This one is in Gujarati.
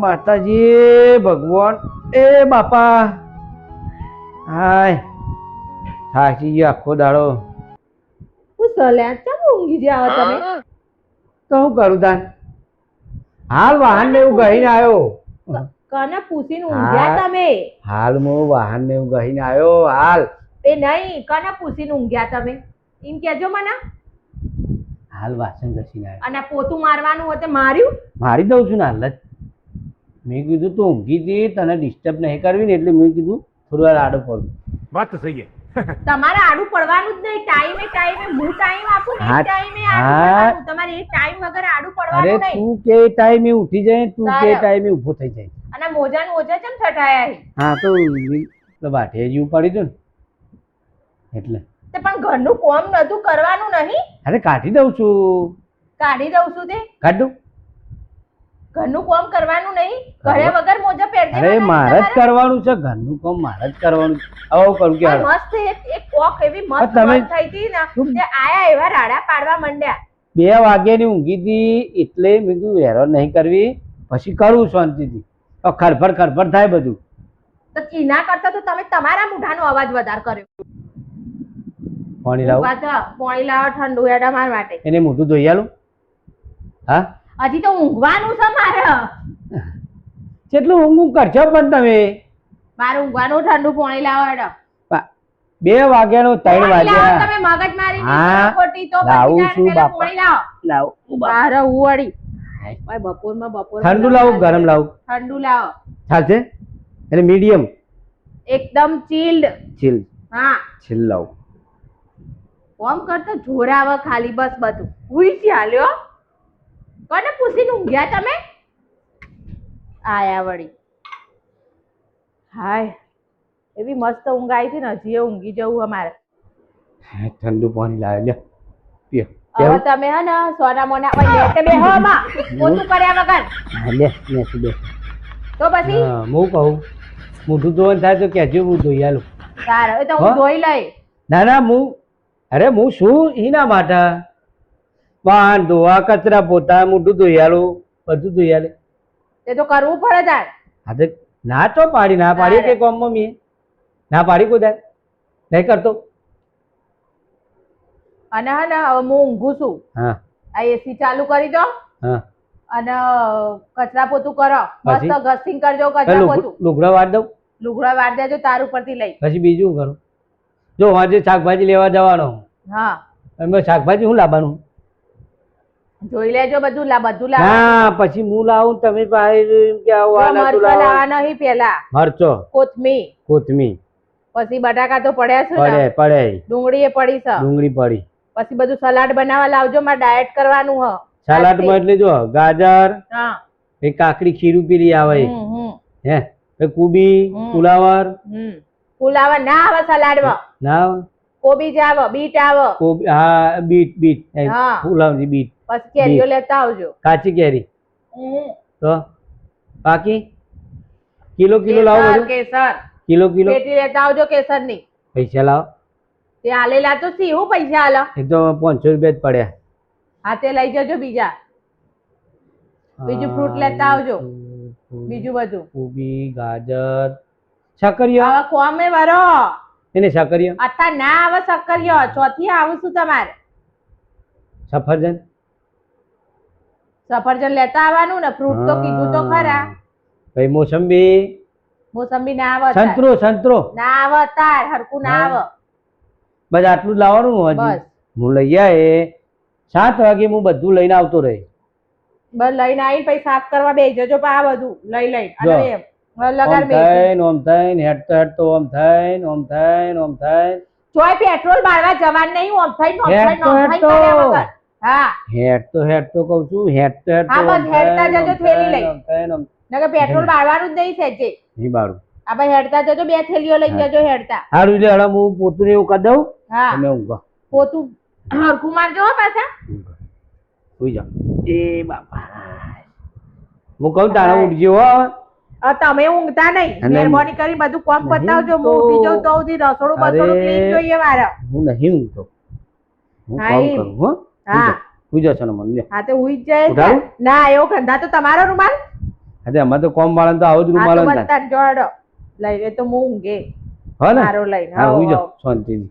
માતાજી ભગવાન એ બાપા હાય થાકી ગયો આખો દાડો. હું સલ્યા ચમ ઊંઘી જાવ તમે? તો હું કરું તાન હાલ વાહન ને એવું ગહીને આવ્યો. કને પૂછીને ઊંઘ્યા તમે? હાલ હું વાહન ને એવું ગહીને આવ્યો હાલ. એ નહીં કને પૂછીને ઊંઘ્યા તમે એમ કેજો મને. હાલ વાસણ ઘસીને આવ્યો. અને પોતું મારવાનું હોતે માર્યું? મારી દઉં છું ને હાલ જ. મેં કીધું તું ઊંઘી હતી તને ડિસ્ટર્બ નહીં કરવી ને એટલે મેં કીધું થોડી વાર આડો પડું. વાત તો સહી છે. તમારે આડું પડવાનું જ નહીં. ટાઈમે ટાઈમે હું ટાઈમ આપું ને એ ટાઈમે આડું પડવાનું. તમારે એ ટાઈમ વગર આડું અરે પડવાનું નહીં. તું કે ટાઈમે ઉઠી જાય તું કે ટાઈમે ઊભો થઈ જાય. અને મોજા ને ઓજા ચમ છટાયા છે? હા તો વાઠે જેવું પડી દઉં ને એટલે. તે પણ ઘરનું કામ નતું કરવાનું નહીં? અરે કાઢી દઉં છું. કાઢી દઉં છું તે કાઢ દઉં. ઘરનું કામ કરવાનું નહીં? ઘરે વગર મોજા પહેર અરે મારે જ કરવાનું છે ઘરનું કામ મારે જ કરવાનું છે. હવે કરું કે મસ્ત એક કોક એવી મસ્ત તમે થઈ હતી ને તે આયા એવા રાડા પાડવા માંડ્યા. 2 વાગ્યાની ઊંઘી હતી એટલે મેં કીધું હેરાન નહીં કરવી પછી કરું શાંતિથી. ખરફડ થાય બધું. તો એના કરતા તો તમે તમારા મુઠાનો અવાજ વધારે કર્યો. પાણી લાવો. પાણી લાવો ઠંડુ હેડા માર માટે. એને મોઢું ધોઈ આલું. હા હજી તો ઊંઘવાનું છે મારે. કેટલું ઊંઘ કરશો પણ તમે? મારે ઊંઘવાનું ઠંડુ પાણી લાવો હેડો. 2 વાગ્યાનો 3 વાગ્યા તમે મગજ મારી હા ખોટી તો લાવું છું બાપા. પાણી લાવો. લાવું મારે ઉવાડી ભાઈ બપોરમાં ઠંડુ લાવું ગરમ લાવું? ઠંડુ લાવો. ચાલશે એટલે મીડિયમ એકદમ ચીલ્ડ. ચીલ હા ચીલ લાવું. કોમ કરતો જોરાવ ખાલી બસ બધું ઉઈ ચાલ્યો. કોને પૂછીને ઊંઘ્યા તમે? આયા વળી. હાય એવી મસ્ત ઊંઘ આવી હતી ને હજી ઊંઘી જવું અમારે. ઠંડુ પાણી લાવે લે પીઓ. હવે તમે હે ને સોના મોના લેટે બેહો માં પોતું કર્યા વગર. લે નેસી બે. તો પછી હું કહું મોઢું ધોવાનું થાય તો કહેજો હું ધોઈ આલું. સારું એ તો હું ધોઈ લઈ. ના હું શું એના માટે વાહન ધોવા કચરા પોતા મોઢું ધોઈ આલું બધું ધોઈ આલે. તે તો કરવું પડે તાર. હા તો ના તો પાડી ના પાડી કે કોમ મમ્મી ના પાડી કોઈ દાય નહીં કરતો. અને હે ને હવે હું ઊંઘું છું. હા આ એસી ચાલુ કરી દો. હા અને કચરા પોતું કરો. મસ્ત ઘસીંગ કરજો કચરા પોતું. લુગડા વાળ દઉં? લુગડા વાળ દેજો તાર ઉપરથી લઈ. પછી બીજું કરું જો આજે શાકભાજી લેવા જવાનો. હા એમાં શાકભાજી શું લાવવાનું? જોઈ લેજો બધું બધું હા પછી હું લાવું તમે લાવવા નહીં. પેલા મરચો કોથમીર પછી બટાકા તો પડ્યા છે પડે ડુંગળી પડી છે. ડુંગળી પડી. પછી બધું સલાડ બનાવવા લાવજો મારે ડાયટ કરવાનું હ. સલાડ માં એટલે જો ગાજર હા એ કાકડી ખીરું પીલી આવે હે કુબી ફુલાવર. ફુલાવર ના આવે સલાડ માં. ના કોબીજ આવે બીટ આવે. હા બીટ ફુલાવર બીટ. પછી કેરીઓ લેતા આવજો કાચી કેરી. તો બાકી કિલો લાવો બધું. કેસર કિલો પેટી લેતા આવજો કેસર ની. પૈસા લાવો. તે આલેલા તો સી હું પૈસા આલો? એ તો 500 રૂપિયા જ પડ્યા. હા તે લઈ જજો બીજા. બીજું ફ્રૂટ લેતા આવજો. બીજું બધું કોબી ગાજર શકરિયો. હવે કોમે વરો એને શકરિયો અત્યારે ના આવે. શકરિયો ચોથી આવું છું તમારે. સફરજન લેતા આવવાનું ને. ફ્રૂટ તો કીધું તો ખરા. ભાઈ મોસંબી ના આવે. સંતરો ના આવે અત્યારે હરકું ના આવે. બસ આટલું જ લાવવાનું હજી. હું લઈ આય 7 વાગે હું બધું લઈને આવતો રહે. બસ લઈને આવીને પછી સાફ કરવા બેસી જજો. આ બધું લઈ ઓમ થાય ચોય પેટ્રોલ બાળવા જવાનું નહીં. ઓમ થઈ હા હેડ તો કહું છું હેડ તો બસ હેડતા જજો થેલી લઈ. નકર પેટ્રોલ બાળવાનું જ નહીં સેજે. નહીં બાળું. આ ભાઈ હેડતા જજો. 2 થેલીઓ લઈને જજો હેડતા. સારું લે હળા હું પોતું એવું કરી દઉં. હા તમે ઊંઘો. પોતું હરખું મારજો પાછા. સુઈ જાઓ. એ બાપા હું કહું તારા ઉઠજો હો. તમે ઊંઘતા નહીં. મહેરબાની કરી બધું કામ પતાવજો. હું ઊંઘી જાઉં તો સુધી રસોડું બસોડું ક્લીન જોઈએ મારે. હું નહીં ઊંઘતો. હું કામ કરું હો. હા હુઈ જા સોના મને લે હા તો હુઈ જ જાય ઉઠાડું? ના એવો ગંધા તો તમારો રૂમાલ અરે અમારે તો કોમ વાળા તો આવો જ હા રૂમાલ તો જ થાય બતાડ જોડો લઈને તો હું ઊંઘે હા ને મારો લઈને હા હુઈ હો, જા હો. શાંતિથી